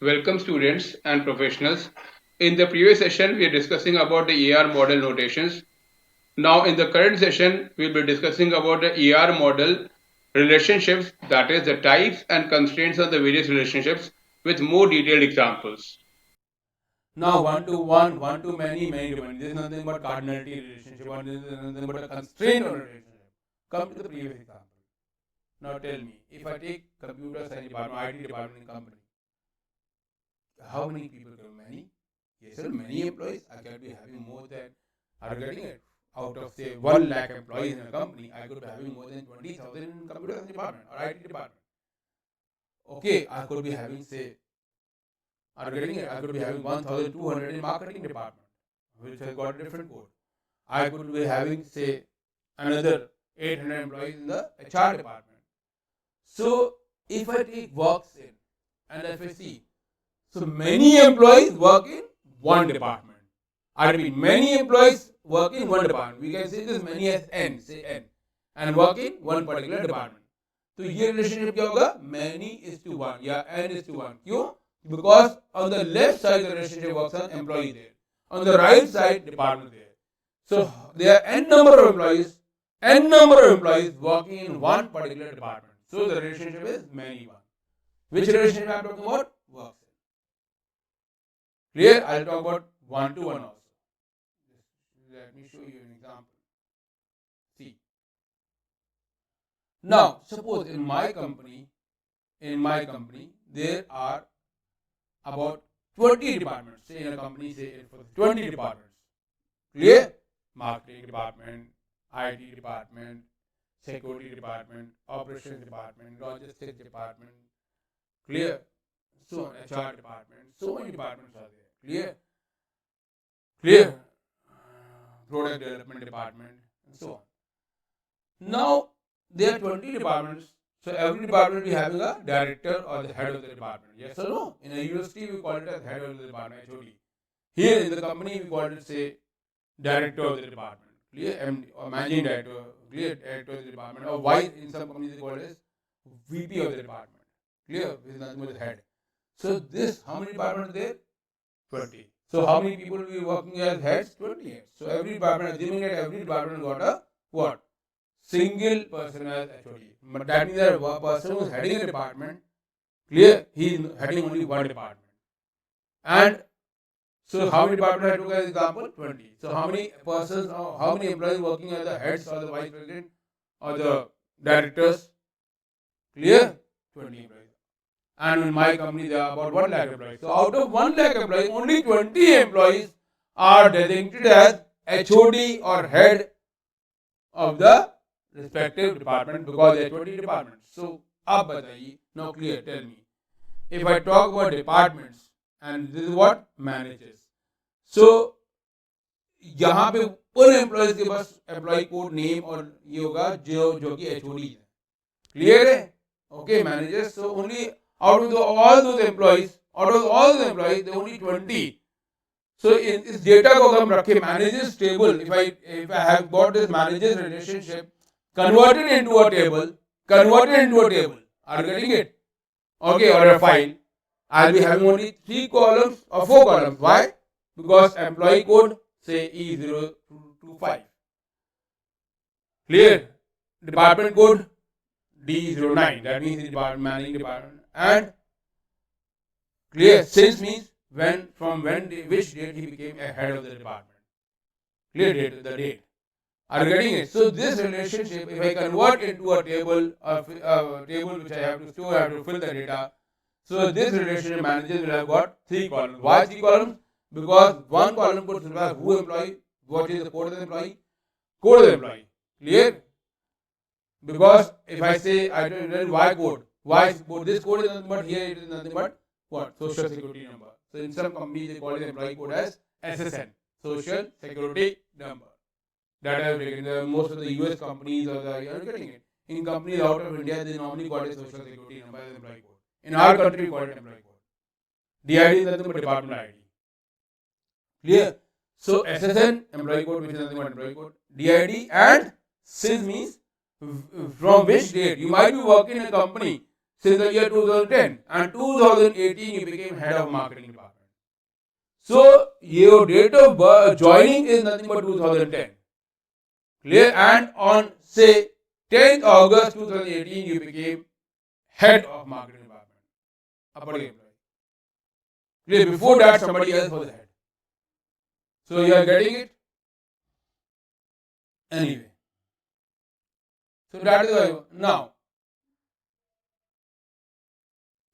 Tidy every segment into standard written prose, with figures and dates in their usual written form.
Welcome students and professionals. In the previous session, we are discussing about the ER model notations. Now in the current session, we'll be discussing about the ER model relationships, that is the types and constraints of the various relationships with more detailed examples. Now one to one, one to many, many to many. This is nothing but cardinality relationship, or this is nothing but a constraint on a relationship. Come to the previous example. Now tell me, if I take computer science department, IT department in company, how many people can many? Yes, sir, many employees. I can be having more than, are you getting it? Out of say 1 lakh employees in a company, I could be having more than 20,000 in computer science department or IT department. Okay, I could be having say, are you getting it? I could be having 1,200 in marketing department, which has got a different code. I could be having say another 800 employees in the HR department. So if I take works in and if I see, so many employees work in one department. I repeat, many employees work in one department. We can say this many as n, say n, and work in one particular department. तो ये relationship क्या होगा? Many is to one या n is to one. क्यों? Because on the left side the relationship works on employee there. On the right side department there. So there are n number of employees working in one particular department. So the relationship is many one. Which relationship I am talking about? Works. Clear? I'll talk about one to one also. Let me show you an example. See. Now, suppose in my company, there are about 20 departments. Say in a company, say for 20 departments. Clear? Marketing department, IT department, security department, operations department, logistics department. Clear? So HR department. So many departments are there. Clear? Clear? Product development department, and so on. Now there are 20 departments. So every department will be having a director or the head of the department. Yes or no? In a university we call it as head of the department, HOD. Here in the company we call it say director of the department. Clear? MD or managing director, clear, director of the department. Or why in some companies they call it as VP of the department. Clear? This is nothing but the head. So this, how many departments are there? 20. So how many people will be working as heads? 20 heads. So every department, assuming that every department got a what? Single person as HOD. But that means that one person who is heading a department, clear, he is heading only one department. And so how many departments I took as example? 20. So how many persons or how many employees working as the heads or the vice president or the directors? Clear? 20 employees. And in my company there are about 1 lakh employees. So out of 1 lakh employees, only 20 employees are designated as HOD or head of the respective department because there are 20 departments. So अब बताइए, now clear, tell me. If I talk about departments and this is what managers. So यहाँ पे उन employees के पास employ code name और ये होगा जो कि एचओडी है. क्लियर है? Okay, managers. So only out of all those employees, there are only 20. So in this data को अगर हम रखें managers table, if I have got this managers relationship converted into a table, are you getting it? Okay, or a file, I'll be having only 3 columns or 4 columns. Why? Because employee code say E025. Clear? Department code D09. That means the department managing department. And clear, since means when from when which date he became a head of the department. Clear date, the date. Are you getting it? So this relationship, if I convert into a table, which I have to store, I have to fill the data. So this relationship managers will have got 3 columns. Why 3 columns? Because one column could specify who employee, what is the code of the employee, code of the employee. Clear? Because if I say I don't know why code, why code, this code is nothing but here it is nothing but what? Social security number. So in some companies they call the employee code as SSN, social security number. That I have taken. Most of the US companies or the you are getting it. In companies out of India they normally call it social security number as employee code. In our country we call it employee code. DID is nothing but department ID. Clear? So SSN employee code, which is nothing but employee code. DID and since means from which date you might be working in a company since the year 2010, and 2018 you became head of marketing department. So your date of joining is nothing but 2010. Clear? And on say 10th August 2018 you became head of marketing department, upper employee. Clear? Before that somebody else was head. So you are getting it? Anyway. So that is why now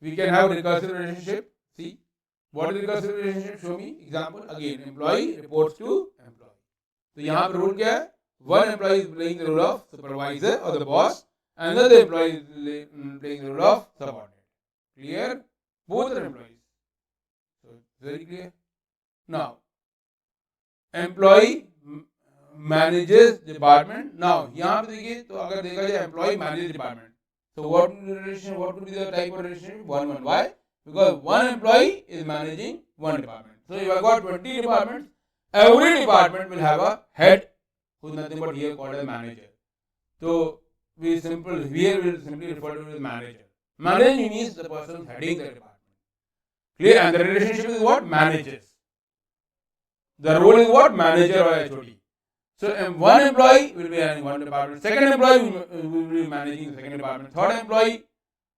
we can have recursive relationship. See, what is recursive relationship? Show me example. Again, employee reports to employee. तो यहाँ पे rule क्या है? One employee is playing the role of supervisor or the boss, another employee is playing the role of subordinate. Clear? Both are employees. So very clear. Now, employee manages department. Now यहाँ पे देखिए तो अगर देखा जाए employee manages department. So what would be the type of relationship? 1-1. Why? Because one employee is managing one department. So if I got 20 departments, every department will have a head who is nothing but here called a manager. So we will simply refer to it as manager. Manager means the person heading the department. Clear? And the relationship is what? Manages. The role is what? Manager or HOD. So one employee will be in one department, second employee will be managing the second department, third employee,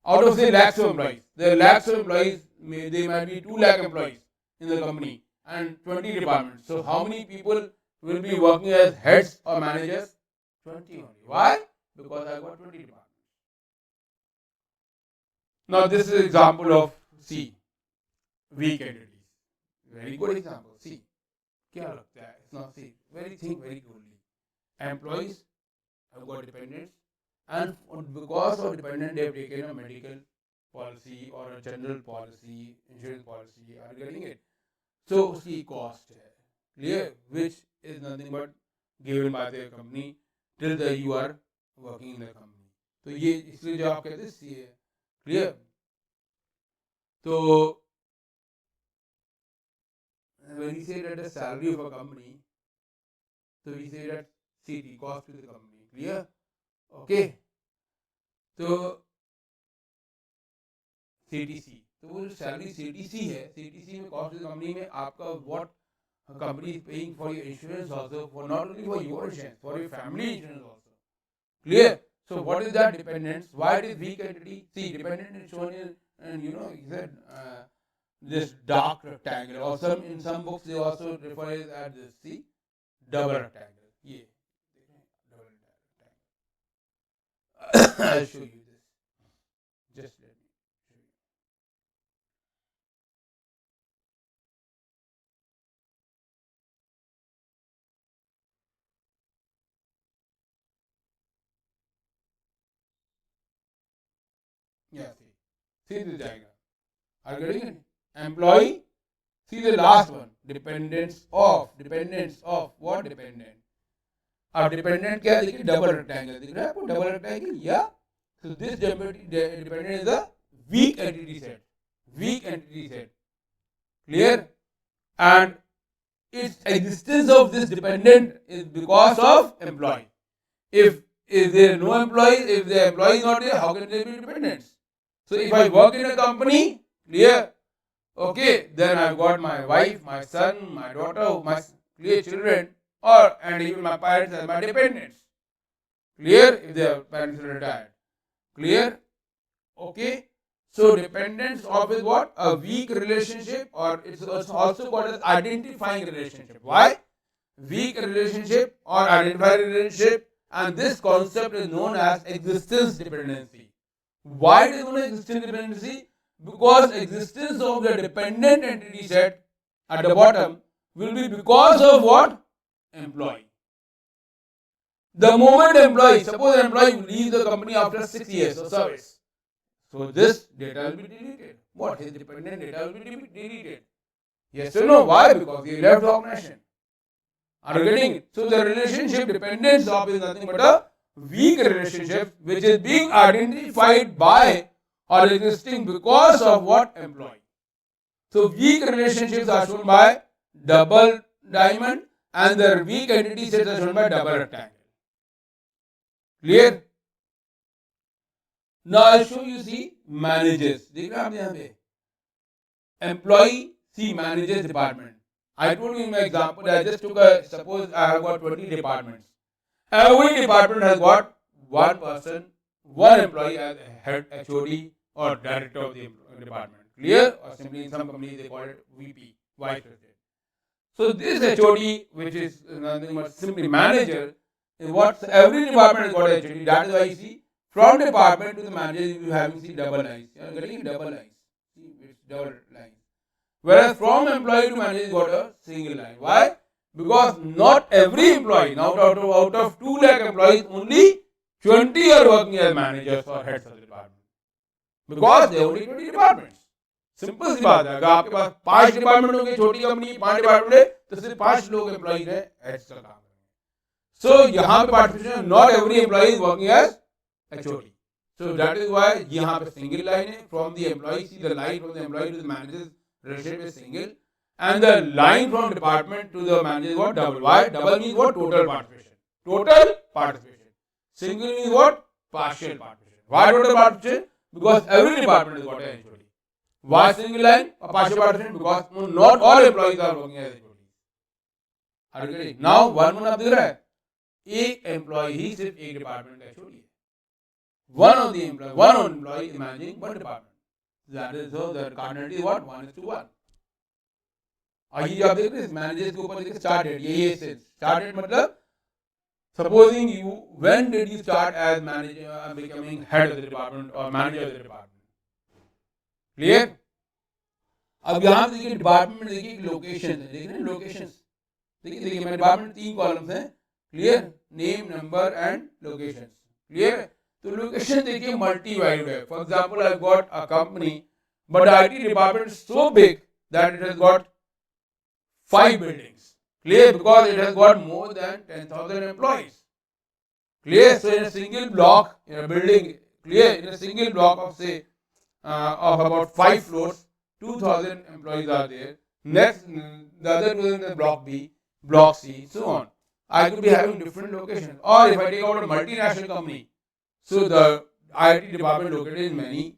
out of say lakhs of employees, there are lakhs of employees, they might be 2 lakh employees in the company and 20 departments. So how many people will be working as heads or managers? 20 only. Why? Because I got 20 departments. Now this is an example of C, weak entities. Very good example. C. क्या लगता है? It's not C. Think very clearly. Employees have got dependents, and because of dependent, they have taken a medical policy or a general policy, insurance policy. Are you getting it? So उसकी cost है, clear, which is nothing but given by the company till the you are working in the company. तो ये इसलिए जो आप कहते हैं C है, clear. तो when we say that the salary of a company, so we say that CD, cost to the company. Clear? Okay. तो CTC, तो वो जो सैलरी CTC है, CTC में कॉस्ट कंपनी में आपका what company is paying for your insurance also, for not only for your insurance, for your family insurance also. Clear? So what is that dependence? Why it is weak entity? See, dependent is shown in, and you know, he said this dark rectangle, or in some books they also refer it as this. See, double rectangle. Yeah, double rectangle. I'll show you this. Just let me show you. Yeah, see this diagram. Are you getting it? Employee. See the last one. Dependence of what dependent? अब dependent क्या है? देखिए double rectangle दिख रहा है आपको? Double rectangle, yeah. So this dependent is a weak entity set. Weak entity set. Clear? And its existence of this dependent is because of employee. If there are no employees, if the employee is not there, how can there be dependents? So if I work in a company, clear? Okay, then I've got my wife, my son, my daughter, my clear children, and even my parents are my dependents. Clear? If their parents are retired. Clear? Okay. So dependence of is what? A weak relationship, or it's also called as identifying relationship. Why? Weak relationship or identifying relationship, and this concept is known as existence dependency. Why it is known as existence dependency? Because existence of the dependent entity set at the bottom will be because of what? Employee. The moment suppose an employee leaves the company after 6 years of service, so this data will be deleted. What? His dependent data will be deleted. Yes or no? Why? Because he left the organization. Are you getting it? So the relationship dependence of is nothing but a weak relationship which is being identified by or existing because of what? Employee. So weak relationships are shown by double diamond, and the weak entity sets are shown by double rectangle. Clear? Now I'll show you see managers. देख रहे हैं आप यहाँ पे employee see managers department. I told you in my example, I just took a, suppose I have got 20 departments. Every department has got one person, one employee as head HOD or director of the department. Clear? Or simply in some companies they call it VP, vice president. So this HOD, which is nothing but simply manager, is what every department has got a HOD. That is why you see from department to the manager you having see double lines. You are getting double lines. See, it's double lines. Whereas from employee to manager, you got a single line. Why? Because not every employee, now out of 2 lakh employees, only 20 are working as managers or heads of the department. Because there are only 20 departments. Simple सी बात है, अगर आपके पास 5 department होंगे, छोटी company 5 department है, तो सिर्फ 5 लोग एम्प्लॉइज है हेड्स का काम करेंगे. सो यहाँ पे participation, not every employee is working as HOD. So that is why यहाँ पे सिंगल लाइन है. From the employee, see the line from the employee to the manager relationship is single, and the line from department to the manager is what? Double. Why? Double means what? Total participation. Total participation. Single means what? Partial participation. Why total participation? Because every department has got a HOD. Why single line or partial participation? Because not all employees are working as HODs. Are you getting? Now one आप देख रहा है, एक employee ही सिर्फ एक department का HOD है. One employee is managing one department. That is so the cardinality is what? 1:1. और ये आप देख रहे हैं मैनेजर्स के ऊपर देखिए स्टार्ट डेट, ये स्टार्ट डेट मतलब supposing you when did you start as manager becoming head of the department और manager of the department. Clear? अब यहाँ पे देखिए डिपार्टमेंट, देखिए लोकेशन है, देख रहे हैं लोकेशंस. देखिए मेरे डिपार्टमेंट 3 कॉलम्स हैं. Clear? Name, number and locations. Clear? तो लोकेशन देखिए मल्टी वैल्यूड है. For example I got a company but IT department so big that it has got 5 buildings. Clear? Because it has got more than 10,000 employees. Clear? So in a single block, in a building, clear? In a single block of say of about 5 floors, 2,000 employees are there. Next, the other 2,000 in block B, block C, so on. I could be having different locations. Or if I take out a multinational company, so the IT department located in many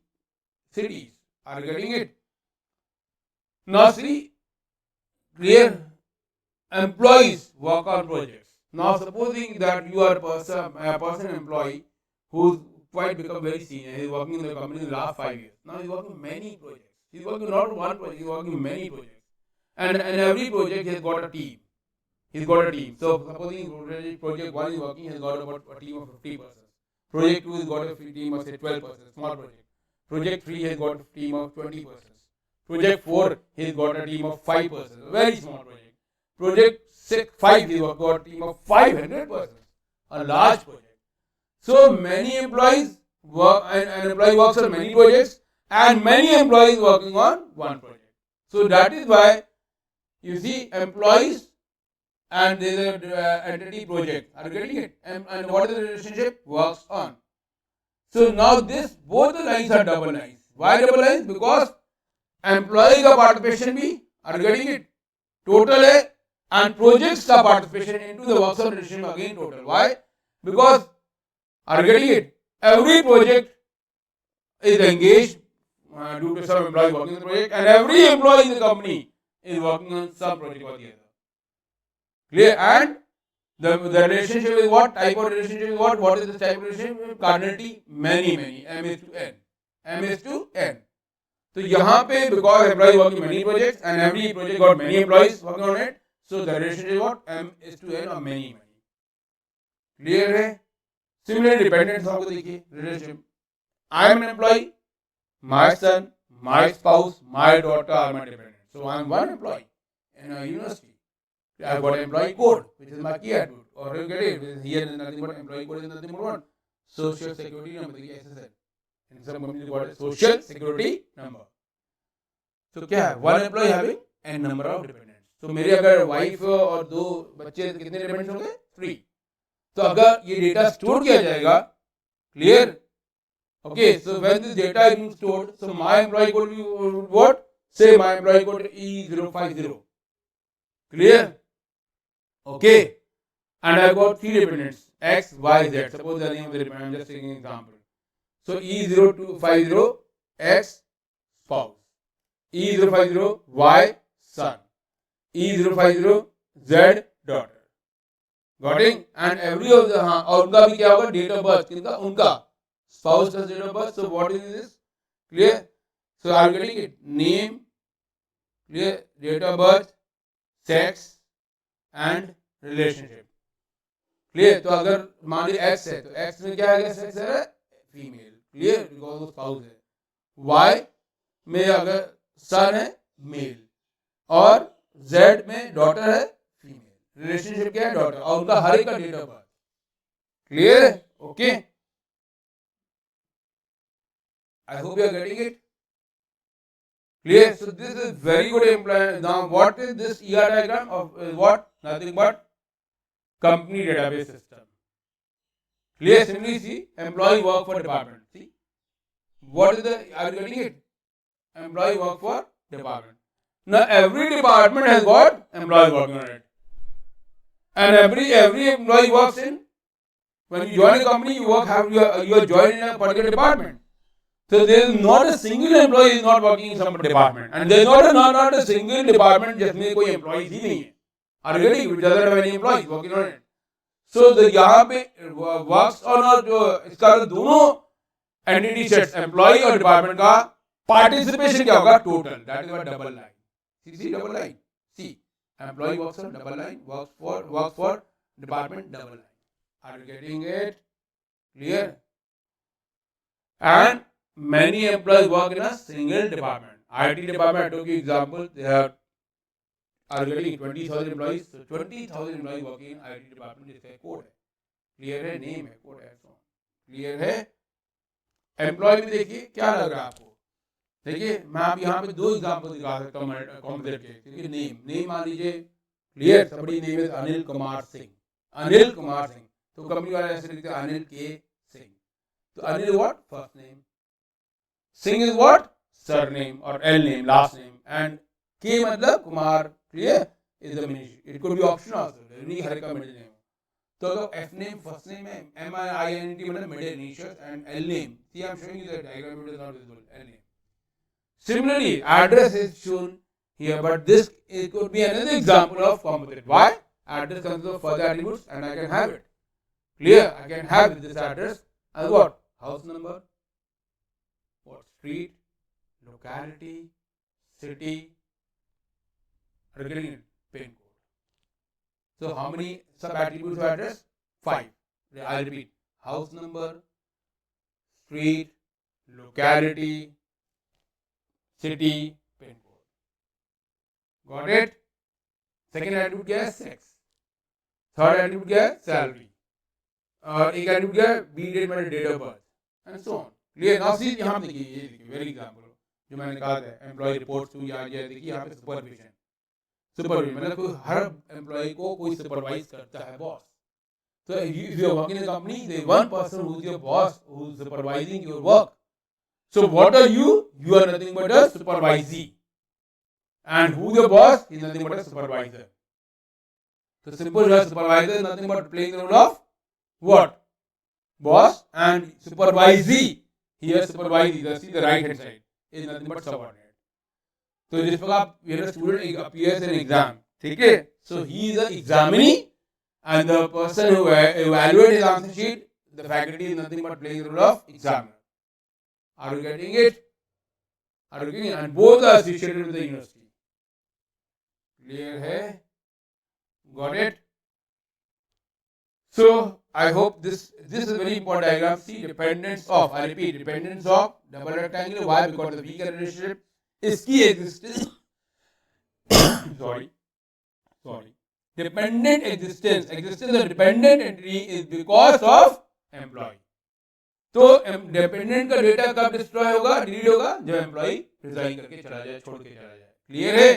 cities. Are you getting it? Now see, clear? Employees work on projects. Now supposing that you are a person employee who's quite become very senior, he's working in the company in the last 5 years. Now he's working many projects. He's working not one project, he's working many projects. And every project he's got a team. He's got a team. So supposing project 1 is working, he's got about a team of 50 persons. Project 2 has got a team of say 12 persons, small project. Project 3 has got a team of 20 persons. Project 4, he's got a team of 5 persons, very small project. Project 5, he's got a team of 500 persons, a large project. So many employees work, and an employee works on many projects, and many employees working on one project. So that is why you see employees and there's an entity project. Are you getting it? And what is the relationship? Works on. So now this, both the lines are double lines. Why double lines? Because employ का participation भी, are getting it, total है, and projects का participation into the works of relation again total. Why? Because are getting it, every project is engaged due to some employ working in the project, and every employ in the company is working on some project or the other. Clear? And the relationship is what? Type of relationship is what? What is the type of relationship? Cardinality, many, m is to n, m is to n. तो यहाँ पे because employee working many projects and every project got many employees working on it, so the relationship is what? M is to n or many. Clear है? Similarly, dependents आपको देखिए relationship. I am an employee, my son, my spouse, my daughter are my dependents. So I am one employee in a university. I have got employee code, which is my key attribute. Or you get it? Here is nothing but employee code is nothing but what? Social security number, SSN. In some companies got a social security number. So क्या है? One employee having n number of dependents. So मेरे अगर wife और 2 बच्चे कितने dependents होंगे? 3. तो अगर ये डेटा स्टोर किया जाएगा, clear? Okay, so when this data is being stored, so my employee code will be what? Say my employee code E050. Clear? Okay, and I got 3 dependents X, Y, Z. Suppose the name of the dependent, I'm just taking an example. So E0250 X spouse, E050 Y son, E050 Z daughter. Got it? And every of the और उनका भी क्या होगा, date of birth किनका, उनका spouse का date of birth. So what is this? Clear? So are you getting it? Name, clear, date of birth, sex and relationship. Clear? तो अगर मान लीजिए एक्स है तो एक्स में क्या है, सेक्स है फीमेल, क्लियर, बिकॉज वो स्पाउस है. वाई में अगर सन है मेल और जेड में डॉटर है फीमेल. रिलेशनशिप क्या है, डॉटर, और उनका हर एक का डेट ऑफ बर्थ. क्लियर है? Okay, I hope you are getting it. Clear? So this is very good employee. Now what is this ER diagram of what? Nothing but company database system. Clear? Similarly, see, employee work for department. See, what is the, are you getting it? Employee work for department. Now every department has got employee working on it, and every employee works in. When you join a company, you are joined in a particular department. So there is not a single employee is not working in some department, and there is not a single department जिसमें कोई employees ही नहीं है. Are you getting it? It doesn't have any employees working on it. So the यहाँ पे works on और जो इसका दोनों entity sets, employee और department का participation क्या होगा, total. That is what double line. See double line. See, employee works on double line, works for department double line. Are you getting it? Clear? And many employees work in a single department. IT department, I took you example, they are getting 20,000 employees. So 20,000 employees working in IT department, इसका code है. Clear है? Name है, code है, clear है? Employ में देखिए क्या लग रहा है आपको. देखिए मैं आप यहाँ पे दो एग्जाम्पल दिखा सकता हूँ कॉम्पिटेट के. क्योंकि नेम मान लीजिए, क्लियर, सबड़ी नेम है अनिल कुमार सिंह. अनिल कुमार सिंह, तो कंपनी वाले ऐसे लिखते हैं अनिल के सिंह. तो Anil what, first name. Singh is what? Surname or L name, last name. And K मतलब Kumar, clear, is the middle name. It could be option also. नहीं हर का middle name. तो अगर F name first name है, MINT मतलब middle initials, and L name. See, I am showing you the diagram. It is not visible. L name. Similarly, address is shown here, but this it could be another example of composite. Why? Address consists of further attributes, and I can have it. Clear? I can have this address as what? House number. What? Street, locality, city, are getting it? Pin code. So how many sub attributes of address? 5. I'll repeat. House number, street, locality, city, pin code. Got it? Second attribute क्या है? Sex. Third attribute क्या है? Salary. और एक attribute क्या है? B date मतलब date of birth, and so on. Clear? Now see यहाँ देखिए, ये देखिए वेरी एग्जांपल जो मैंने कहा था, एम्प्लॉय रिपोर्ट्स हुई आ गया. देखिए यहाँ पे सुपरविजन मतलब कोई हर एम्प्लॉय को कोई सुपरवाइज करता है boss. So if you are working in a company, there is one person who is your boss, who is supervising your work. So what are you? You are nothing but a supervisee. And who is your boss? He is nothing but a supervisor. So simple, your supervisor is nothing but playing the role of what? Boss, and supervisee. Here supervisee, see the right hand side, is nothing but subordinate. So जिस प्रकार student appears in exam, ठीक है? So he is the examinee, and the person who evaluates his answer sheet, the faculty is nothing but playing the role of examiner. Are you getting it? Are you getting it? And both are associated with the university. Clear hai? Got it? So I hope this is a very important diagram. See, dependence of, I repeat, dependence of double rectangle. Why? Because of the weaker relationship is key existence. Sorry. Dependent existence of dependent entity is because of employee. तो dependent का data कब destroy होगा, delete होगा, जब employ resign करके चला जाए, छोड़ के चला जाए. क्लियर है?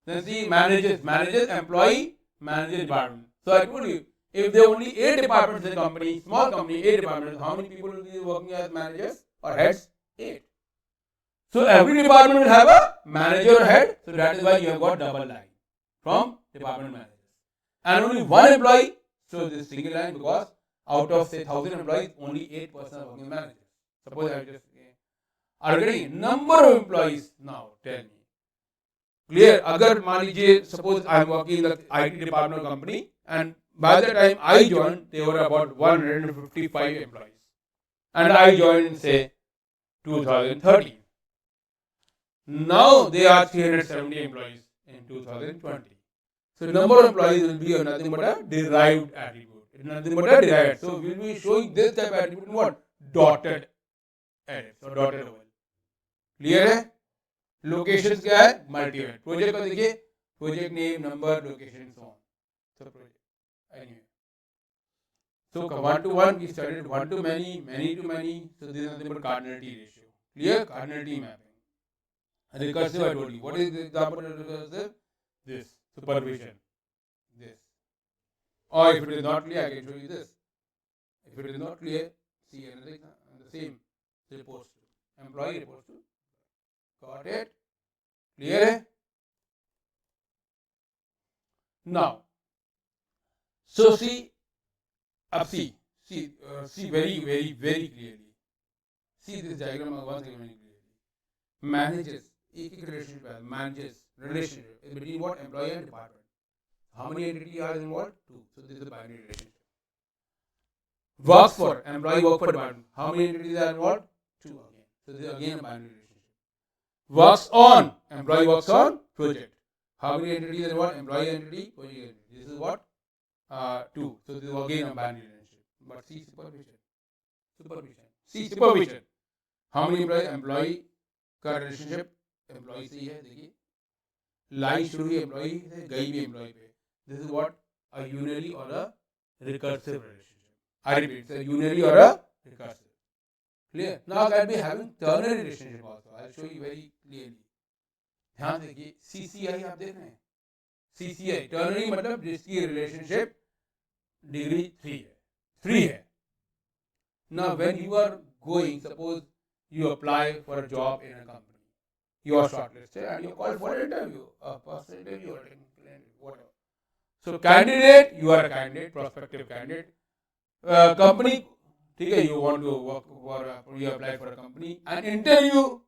Then see manages employee, manages department. So I told you, if there are only 8 departments in a company, small company, 8 departments, how many people will be working as managers or heads? 8. So every department will have a manager or head. So that is why you have got double line from department managers. And only one employee, so this single line, because out of say 1000 employees, only 8% are working managers. suppose I just are getting number of employees now. Tell me, clear? अगर मान लीजिए suppose I am working in the IT department of company and by the time I joined they were about 155 employees and I joined in say 2013. Now they are 370 employees in 2020. So number of employees will be nothing but a derived attribute. It's nothing but a derived. So we'll be showing this type of attribute in what? Dotted ellipse or dotted oval. Clear है? Locations क्या है? Multi-vet. Project का देखिए, project name, number, location, so on. So project. Anyway. So one to one we studied one to many, many to many. So this is nothing but cardinality ratio. Clear? Cardinality mapping. Recursive I told you. What is the example of recursive? This. Supervision. This. Or if it is not clear, I can show you this. If it is not clear, see another the same reports to employee reports to. Got it? Clear है? Now, so see, अब see very clearly. See this diagram once again very clearly. Manages, एक relationship है, manages relationship between what? Employee and department. How many entities are involved? 2. So this is a binary relationship. Works for, employee work for department. How many entities are involved? 2 again. So this is again a binary relationship. Works on, employee works on project. How many entities are involved? Employee entity, project entity. This is what? 2. So this is again a binary relationship. But see supervision. See supervision. How many employee का relationship employee से ही है देखिए. Line शुरू हुई employee से गई भी employee पे. This is what? A unary or a recursive relationship. I repeat, it's a unary or a recursive. Clear? Now I will be having ternary relationship also. I will show you very clearly. ध्यान देखिए CCI आप देख रहे हैं. CCI ternary मतलब जिसकी relationship degree 3 है. Now when you are going, suppose you apply for a job in a company. You are shortlisted and you are called for an interview, a personal interview or technical interview, whatever. So candidate, you are a candidate, prospective candidate. Company, ठीक है, you want to work for, you apply for a company. An interview,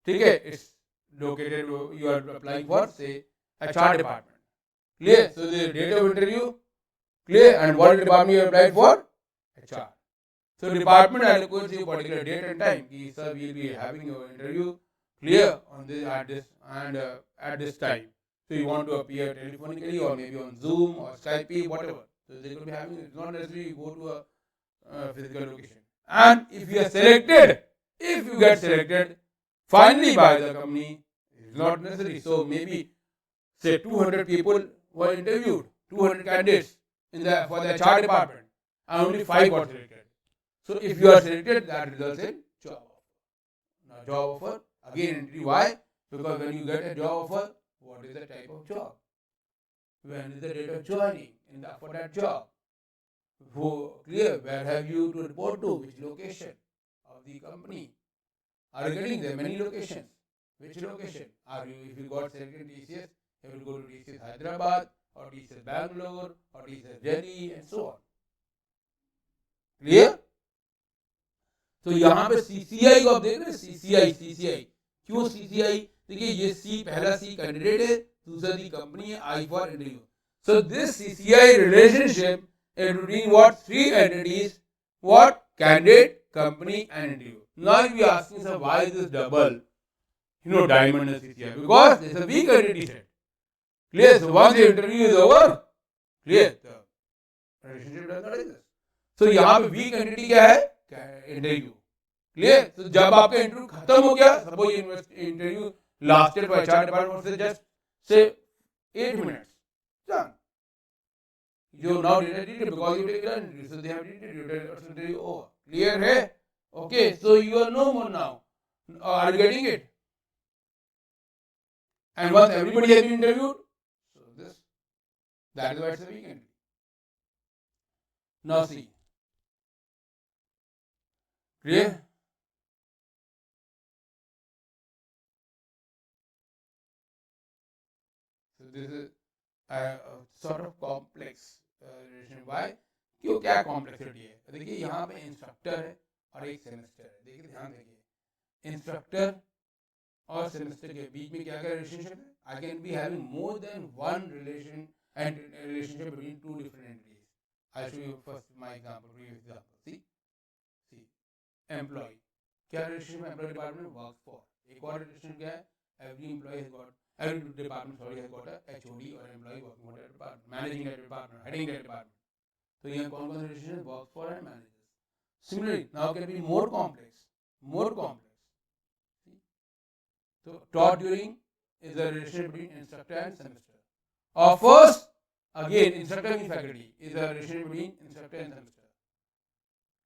ठीक है, it's located, you are applying for, say, HR department. Clear? So the date of interview, clear? And what department you applied for? HR. So department allocates you particular date and time. Ki, sir, we will be having your interview. Clear on this at this time. So you want to appear telephonically or maybe on Zoom or Skype, whatever. So they could be having. It's not necessary you go to a physical location. And if you are selected, if you get selected, finally by the company, it's not necessary. So maybe say 200 people were interviewed, 200 candidates for the HR department, and only 5 got selected. So if you are selected, that results in job offer. Now job offer. Again, entry. Why? Because when you get a job offer, what is the type of job? When is the date of joining for that job? Who clear? Where have you to report to? Which location of the company? Are you getting there? Many locations. Which location? Are you? If you got selected in TCS, you will go to TCS Hyderabad or TCS Bangalore or TCS Delhi and so on. Clear? तो यहाँ पे CCI को आप देख रहे हैं CCI क्यों CCI देखिए ये C पहला C कैंडिडेट है दूसरा दी कंपनी है I for interview. So this CCI relationship is between what 3 entities, what candidate, company and interview. Now if you are asking sir why is this double diamond and CCI, because there is a weak entity set. Clear? So once the interview is over, clear, the relationship does not exist. So यहाँ पे weak entity क्या है? Interview. Clear? So जब आपका interview खत्म हो गया, suppose interview lasted for HR department for just say 8 minutes, done. You now did it because you take an interview, so they have did your interview over. Clear है? Okay, so you are no more now. Are you getting it? And once everybody has been interviewed, so that is why it's a weak entity. Now see. Clear? So this is a sort of complex relation. Why? क्यों क्या complexity है? देखिए यहाँ पे instructor है, और एक semester है. देखिए ध्यान देखिए, इंस्ट्रक्टर और सेमेस्टर के बीच में क्या क्या रिलेशनशिप है. I can be having more than one relationship between two different entities. I'll show you first my example, previous example. See, employee. क्या रिलेशनशिप है एम्प्लॉय डिपार्टमेंट वर्क फॉर. एक और रिलेशन क्या है, every department has got a HOD और employee working for that department, managing that department, heading that department. तो यहाँ कौन कौन से रिलेशन है, work for and managers. Similarly, now can be more complex. So taught during is the relationship between instructor and semester. Or first, again, instructor means faculty is the relationship between instructor and semester.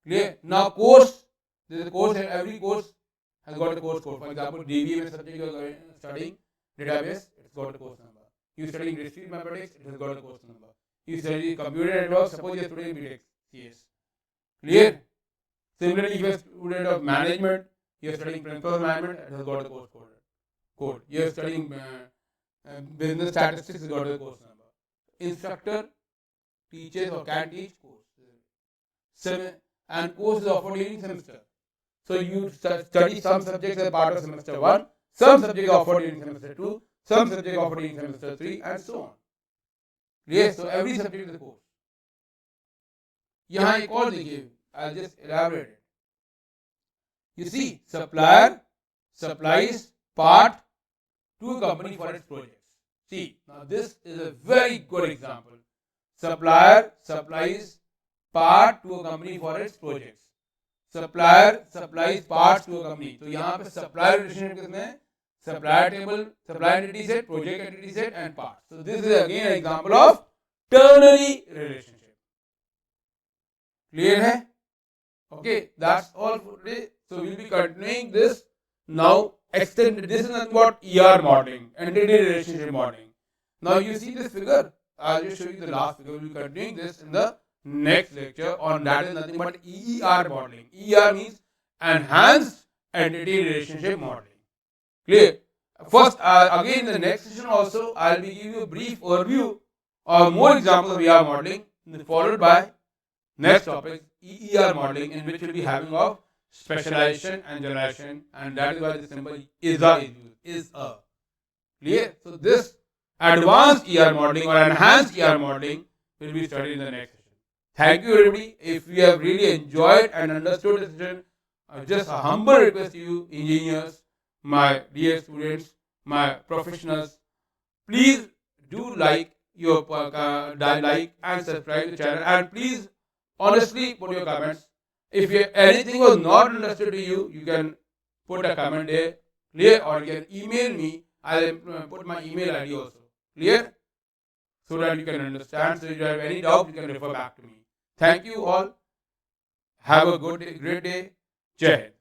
Clear? Now course, there is a course and every course has got a course code. For example, DBA subject you are studying database, it's got a course number. You studying discrete mathematics, it has got a course number. You study computer network, suppose you are studying BTech CS. Clear? Similarly, if you are a student of management, you are studying principles of management, it has got a course code. You are studying business statistics, it has got a course number. Instructor teaches or can teach course. And course is offered during semester. So you study some subjects as part of semester 1, some subjects offered during semester 2, some subjects offered during semester 3, and so on. Yes, so every subject is a course. यहाँ एक और देखिए, I'll just elaborate it. You see, supplier supplies part to a company for its projects. See, now this is a very good example. Supplier supplies part to a company for its projects. Supplier supplies parts to a company. तो यहाँ पे supplier relationship किसमें है? Supplier table, supplier entity set, project entity set, and parts. So this is again an example of ternary relationship. Clear है? Okay, that's all for today. So we'll be continuing this now. Extended. This is nothing but ER modeling, entity relationship modeling. Now you see this figure. I'll just show you the last figure. We'll be continuing this in the next lecture on that is nothing but ER modeling. ER means enhanced entity relationship modeling. Clear? First, again in the next session also, I'll be giving you a brief overview or more examples of ER modeling, followed by next topic, EER modeling, in which we'll be having of specialization and generalization, and that is why the symbol is a. Clear? So this advanced ER modeling or enhanced ER modeling will be studied in the next session. Thank you everybody. If you have really enjoyed and understood this session, just a humble request to you, engineers, my dear students, my professionals, please do like and subscribe to the channel, and please honestly put your comments. If anything was not understood to you, you can put a comment there. Clear? Or you can email me. I'll put my email ID also. Clear? So that you can understand. So if you have any doubt, you can refer back to me. Thank you all. Have a great day. Jai Hind.